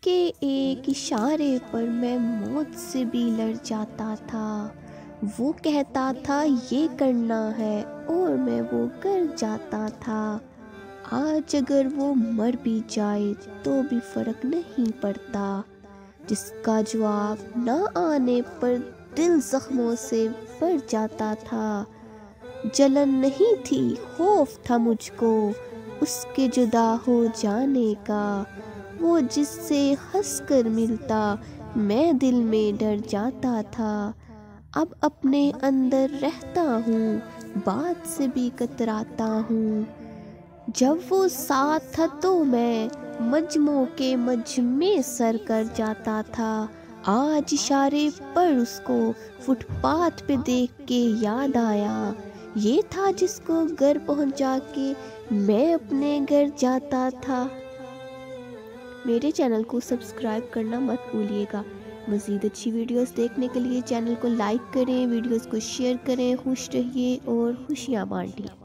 کے ایک اشارے پر میں موت سے بھی لڑ جاتا تھا۔ وہ کہتا تھا یہ کرنا ہے اور میں وہ کر جاتا تھا۔ آج اگر وہ مر بھی جائے تو بھی فرق نہیں پڑتا۔ جس کا جواب نہ آنے پر دل زخموں سے بھر جاتا تھا۔ جلن نہیں تھی، خوف تھا مجھ کو اس کے جدا ہو جانے کا۔ وہ جس سے ہنس کر ملتا میں دل میں ڈر جاتا تھا۔ اب اپنے اندر رہتا ہوں، بات سے بھی کتراتا ہوں۔ جب وہ ساتھ تھا تو میں مجموع کے مجمع سر کر جاتا تھا۔ آج اشارے پر اس کو فٹ پاتھ پہ دیکھ کے یاد آیا، یہ تھا جس کو گھر پہنچا کے میں اپنے گھر جاتا تھا۔ میرے چینل کو سبسکرائب کرنا مت بھولیے گا۔ مزید اچھی ویڈیوز دیکھنے کے لیے چینل کو لائک کریں، ویڈیوز کو شیئر کریں۔ خوش رہیے اور خوشیاں بانٹیں۔